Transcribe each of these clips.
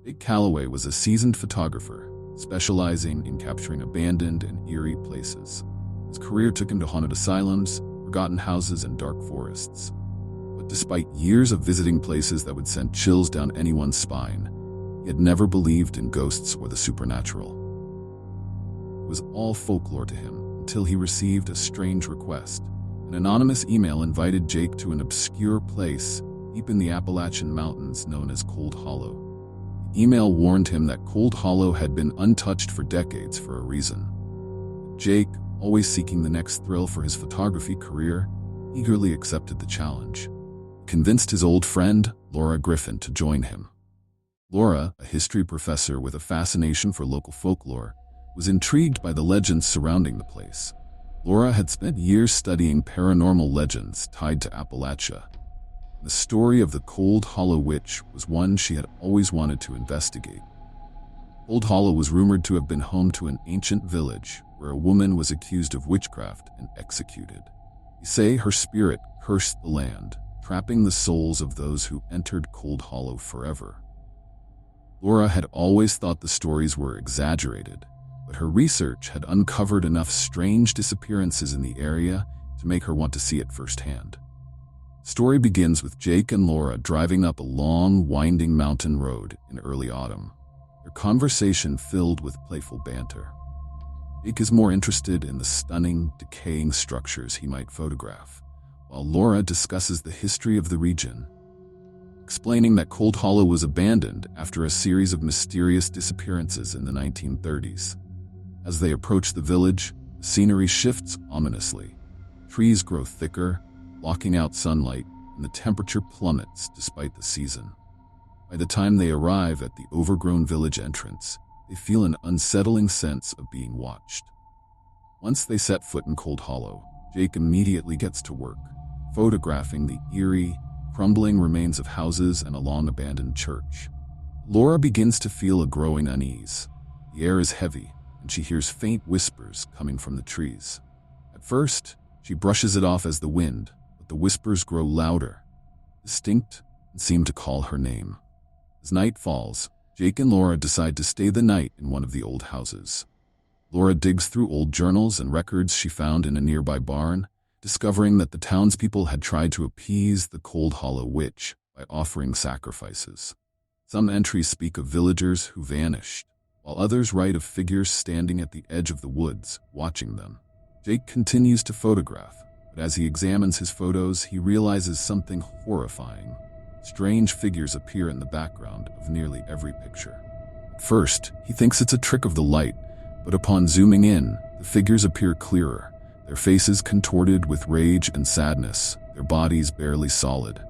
Jake Calloway was a seasoned photographer, specializing in capturing abandoned and eerie places. His career took him to haunted asylums, forgotten houses, and dark forests. But despite years of visiting places that would send chills down anyone's spine, he had never believed in ghosts or the supernatural. It was all folklore to him until he received a strange request. An anonymous email invited Jake to an obscure place deep in the Appalachian Mountains known as Cold Hollow. The email warned him that Cold Hollow had been untouched for decades for a reason. Jake, always seeking the next thrill for his photography career, eagerly accepted the challenge. He convinced his old friend, Laura Griffin, to join him. Laura, a history professor with a fascination for local folklore, was intrigued by the legends surrounding the place. Laura had spent years studying paranormal legends tied to Appalachia. The story of the Cold Hollow Witch was one she had always wanted to investigate. Cold Hollow was rumored to have been home to an ancient village where a woman was accused of witchcraft and executed. They say her spirit cursed the land, trapping the souls of those who entered Cold Hollow forever. Laura had always thought the stories were exaggerated, but her research had uncovered enough strange disappearances in the area to make her want to see it firsthand. The story begins with Jake and Laura driving up a long, winding mountain road in early autumn, their conversation filled with playful banter. Jake is more interested in the stunning, decaying structures he might photograph, while Laura discusses the history of the region, explaining that Cold Hollow was abandoned after a series of mysterious disappearances in the 1930s. As they approach the village, the scenery shifts ominously. Trees grow thicker, blocking out sunlight, and the temperature plummets despite the season. By the time they arrive at the overgrown village entrance, they feel an unsettling sense of being watched. Once they set foot in Cold Hollow, Jake immediately gets to work, photographing the eerie, crumbling remains of houses and a long-abandoned church. Laura begins to feel a growing unease. The air is heavy, and she hears faint whispers coming from the trees. At first, she brushes it off as the wind, but the whispers grow louder, distinct, and seem to call her name. As night falls, Jake and Laura decide to stay the night in one of the old houses. Laura digs through old journals and records she found in a nearby barn, discovering that the townspeople had tried to appease the Cold Hollow Witch by offering sacrifices. Some entries speak of villagers who vanished, while others write of figures standing at the edge of the woods, watching them. Jake continues to photograph, but as he examines his photos, he realizes something horrifying. Strange figures appear in the background of nearly every picture. At first, he thinks it's a trick of the light, but upon zooming in, the figures appear clearer, their faces contorted with rage and sadness, their bodies barely solid.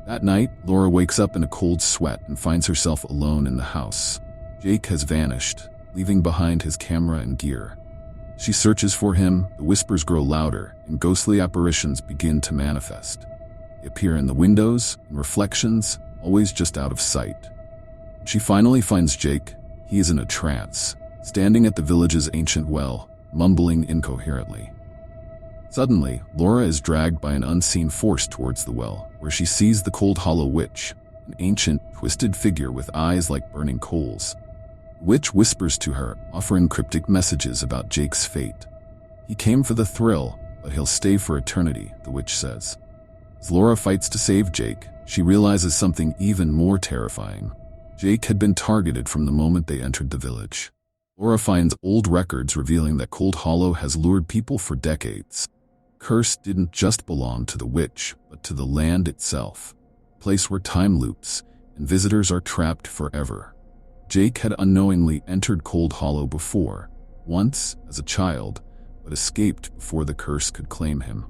That night, Laura wakes up in a cold sweat and finds herself alone in the house. Jake has vanished, leaving behind his camera and gear. She searches for him, the whispers grow louder, and ghostly apparitions begin to manifest. They appear in the windows, in reflections, always just out of sight. When she finally finds Jake, he is in a trance, standing at the village's ancient well, mumbling incoherently. Suddenly, Laura is dragged by an unseen force towards the well, where she sees the Cold Hollow Witch, an ancient, twisted figure with eyes like burning coals. The witch whispers to her, offering cryptic messages about Jake's fate. He came for the thrill, but he'll stay for eternity, the witch says. As Laura fights to save Jake, she realizes something even more terrifying. Jake had been targeted from the moment they entered the village. Laura finds old records revealing that Cold Hollow has lured people for decades. The curse didn't just belong to the witch, but to the land itself, a place where time loops and visitors are trapped forever. Jake had unknowingly entered Cold Hollow before, once as a child, but escaped before the curse could claim him.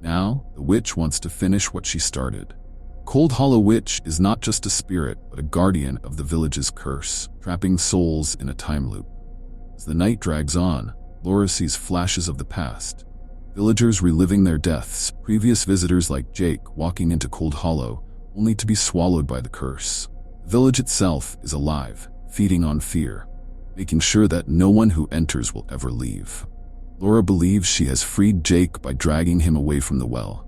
Now, the witch wants to finish what she started. Cold Hollow Witch is not just a spirit, but a guardian of the village's curse, trapping souls in a time loop. As the night drags on, Laura sees flashes of the past. Villagers reliving their deaths, previous visitors like Jake walking into Cold Hollow, only to be swallowed by the curse. The village itself is alive, feeding on fear, making sure that no one who enters will ever leave. Laura believes she has freed Jake by dragging him away from the well.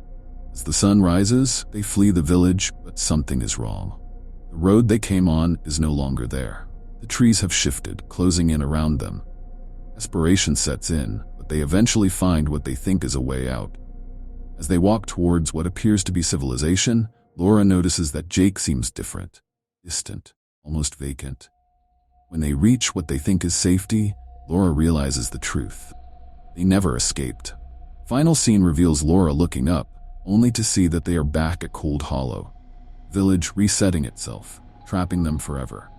As the sun rises, they flee the village, but something is wrong. The road they came on is no longer there. The trees have shifted, closing in around them. Desperation sets in, but they eventually find what they think is a way out. As they walk towards what appears to be civilization, Laura notices that Jake seems different, distant, almost vacant. When they reach what they think is safety, Laura realizes the truth. They never escaped. Final scene reveals Laura looking up, only to see that they are back at Cold Hollow. Village resetting itself, trapping them forever.